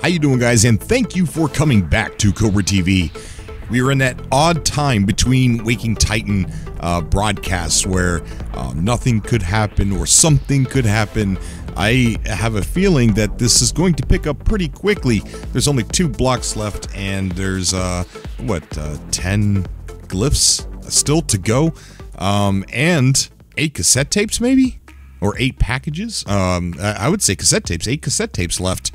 How you doing, guys? And thank you for coming back to Cobra TV. We are in that odd time between Waking Titan broadcasts where nothing could happen or something could happen. I have a feeling that this is going to pick up pretty quickly. There's only 2 blocks left, and there's 10 glyphs still to go, and 8 cassette tapes maybe, or 8 packages. I would say cassette tapes. 8 cassette tapes left.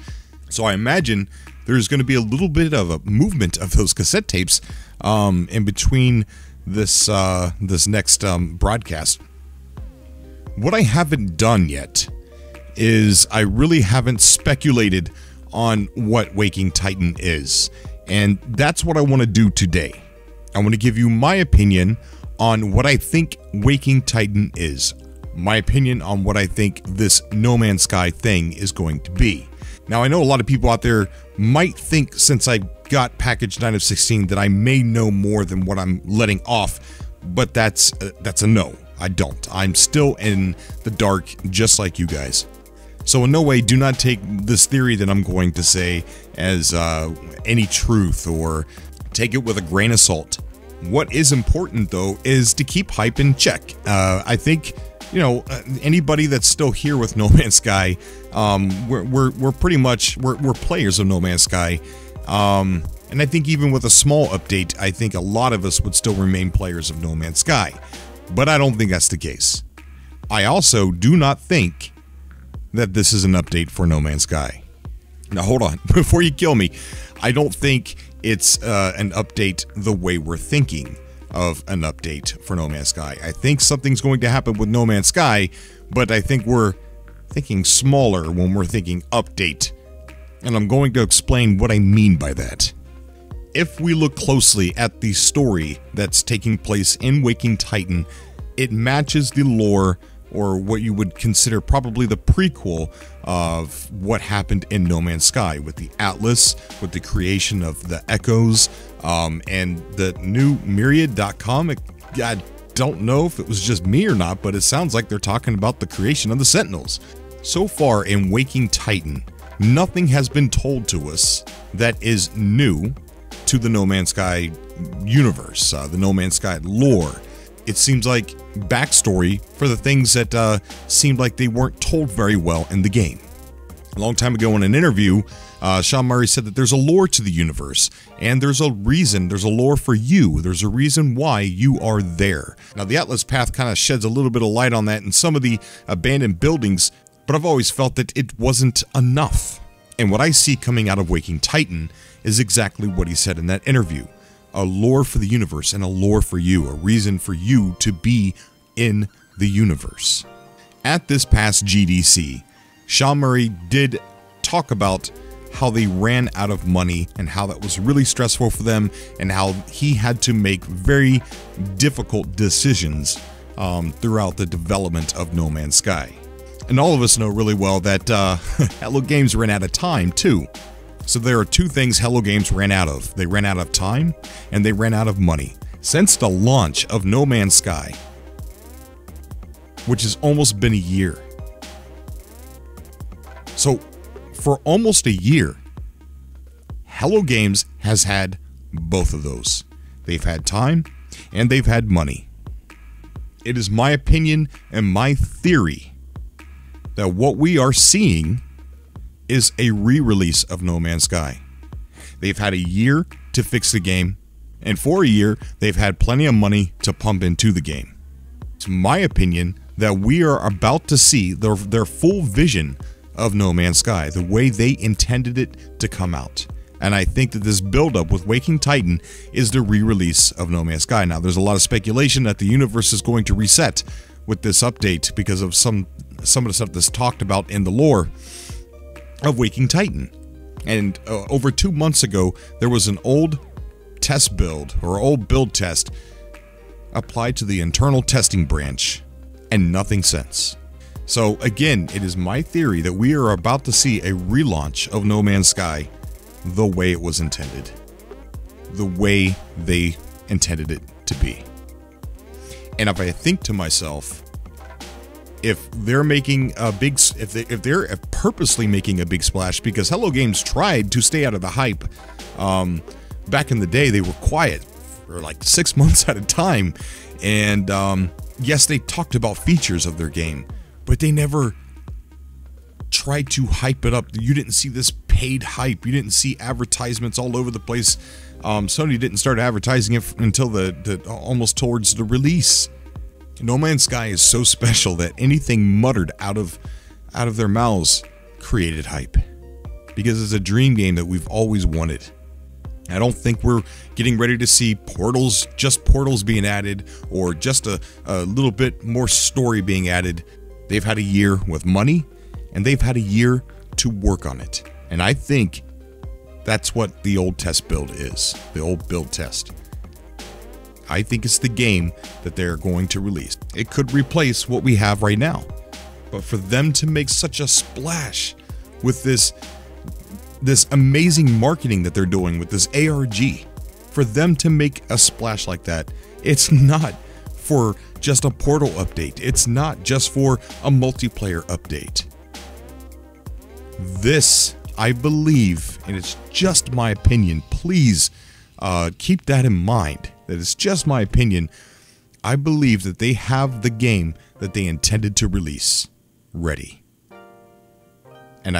So I imagine there's going to be a little bit of a movement of those cassette tapes in between this this next broadcast. What I haven't done yet is I really haven't speculated on what Waking Titan is, and that's what I want to do today. I want to give you my opinion on what I think Waking Titan is, my opinion on what I think this No Man's Sky thing is going to be. Now, I know a lot of people out there might think, since I got package 9 of 16, that I may know more than what I'm letting off, but that's a no. I don't. I'm still in the dark, just like you guys. So in no way, do not take this theory that I'm going to say as any truth, or take it with a grain of salt. What is important, though, is to keep hype in check. I think, you know, anybody that's still here with No Man's Sky, we're pretty much we're players of No Man's Sky, and I think even with a small update, I think a lot of us would still remain players of No Man's Sky. But I don't think that's the case. I also do not think that this is an update for No Man's Sky. Now hold on, before you kill me, I don't think it's an update the way we're thinking of an update for No Man's Sky. I think something's going to happen with No Man's Sky, but I think we're thinking smaller when we're thinking update. And I'm going to explain what I mean by that. If we look closely at the story that's taking place in Waking Titan, it matches the lore, or what you would consider probably the prequel of what happened in No Man's Sky, with the Atlas, with the creation of the Echoes, and the new Myriad.com. I don't know if it was just me or not, but it sounds like they're talking about the creation of the Sentinels. So far in Waking Titan, nothing has been told to us that is new to the No Man's Sky universe, the No Man's Sky lore. It seems like backstory for the things that seemed like they weren't told very well in the game. A long time ago in an interview, Sean Murray said that there's a lore to the universe, and there's a reason, there's a lore for you, there's a reason why you are there. Now, the Atlas Path kind of sheds a little bit of light on that in some of the abandoned buildings, but I've always felt that it wasn't enough. And what I see coming out of Waking Titan is exactly what he said in that interview. A lore for the universe and a lore for you, a reason for you to be in the universe. At this past GDC, Sean Murray did talk about how they ran out of money and how that was really stressful for them, and how he had to make very difficult decisions throughout the development of No Man's Sky. And all of us know really well that Hello Games ran out of time too. So there are 2 things Hello Games ran out of. They ran out of time, and they ran out of money. Since the launch of No Man's Sky, which has almost been a year. So for almost a year, Hello Games has had both of those. They've had time, and they've had money. It is my opinion and my theory that what we are seeing is a re-release of No Man's Sky. They've had a year to fix the game, and for a year, they've had plenty of money to pump into the game. It's my opinion that we are about to see their full vision of No Man's Sky, the way they intended it to come out. And I think that this build-up with Waking Titan is the re-release of No Man's Sky. Now, there's a lot of speculation that the universe is going to reset with this update because of some of the stuff that's talked about in the lore of Waking Titan. And over 2 months ago, there was an old test build, or old build test, applied to the internal testing branch, and nothing since. So again, it is my theory that we are about to see a relaunch of No Man's Sky the way it was intended. The way they intended it to be. And if I think to myself, if they're making a big, if they're purposely making a big splash, because Hello Games tried to stay out of the hype. Back in the day, they were quiet for like 6 months at a time, and yes, they talked about features of their game, but they never tried to hype it up. You didn't see this paid hype. You didn't see advertisements all over the place. Sony didn't start advertising it until the almost towards the release. No Man's Sky is so special that anything muttered out of their mouths created hype, because it's a dream game that we've always wanted. I don't think we're getting ready to see portals being added, or just a little bit more story being added. They've had a year with money, and they've had a year to work on it. And I think that's what the old test build is, the old build test. I think it's the game that they're going to release. It could replace what we have right now. But for them to make such a splash with this amazing marketing that they're doing with this ARG, for them to make a splash like that, it's not for just a portal update. It's not just for a multiplayer update. This, I believe, and it's just my opinion, please keep that in mind, that it's just my opinion. I believe that they have the game that they intended to release ready. And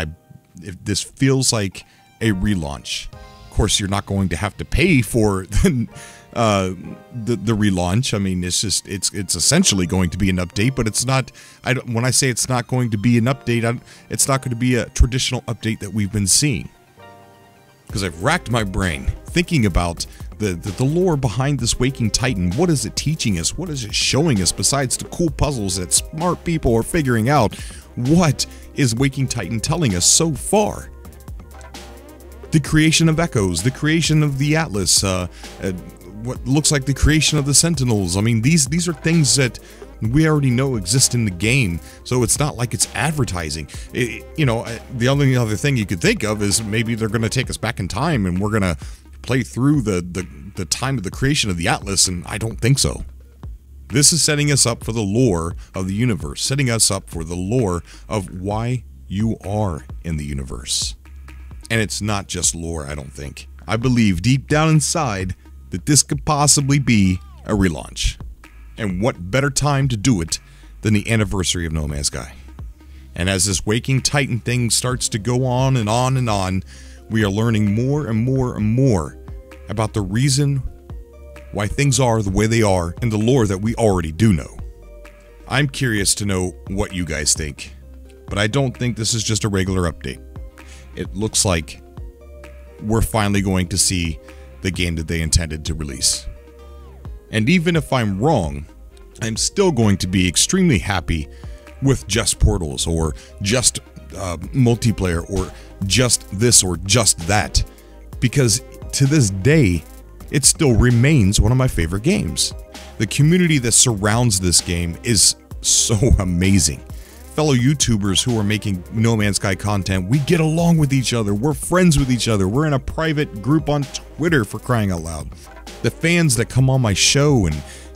if this feels like a relaunch. Of course, you're not going to have to pay for the relaunch. I mean, it's essentially going to be an update, but it's not. When I say it's not going to be an update, it's not going to be a traditional update that we've been seeing. Because I've racked my brain thinking about the lore behind this Waking Titan. What is it teaching us? What is it showing us besides the cool puzzles that smart people are figuring out? What is Waking Titan telling us so far? The creation of echoes, the creation of the Atlas, what looks like the creation of the Sentinels. I mean, these are things that we already know exist in the game, so it's not like it's advertising. The only other thing you could think of is maybe they're going to take us back in time and we're going to play through the time of the creation of the Atlas, and I don't think so. This is setting us up for the lore of the universe, setting us up for the lore of why you are in the universe. And it's not just lore, I don't think. I believe deep down inside that this could possibly be a relaunch. And what better time to do it than the anniversary of No Man's Sky? And as this Waking Titan thing starts to go on and on and on, we are learning more and more and more about the reason why things are the way they are and the lore that we already do know. I'm curious to know what you guys think, but I don't think this is just a regular update. It looks like we're finally going to see the game that they intended to release. And even if I'm wrong, I'm still going to be extremely happy with just portals, or just multiplayer, or just this or just that, because to this day it still remains one of my favorite games. The community that surrounds this game is so amazing. Fellow YouTubers who are making No Man's Sky content, we get along with each other, we're friends with each other, we're in a private group on Twitter, for crying out loud. The fans that come on my show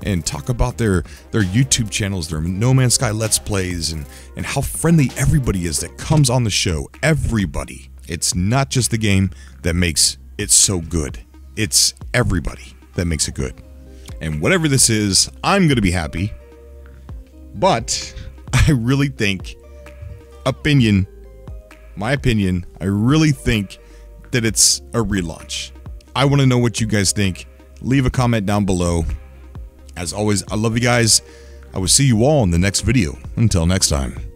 and talk about their YouTube channels, their No Man's Sky Let's Plays, and how friendly everybody is that comes on the show. Everybody. It's not just the game that makes it so good. It's everybody that makes it good. And whatever this is, I'm going to be happy. But I really think, my opinion, I really think that it's a relaunch. I want to know what you guys think. Leave a comment down below. As always, I love you guys. I will see you all in the next video. Until next time.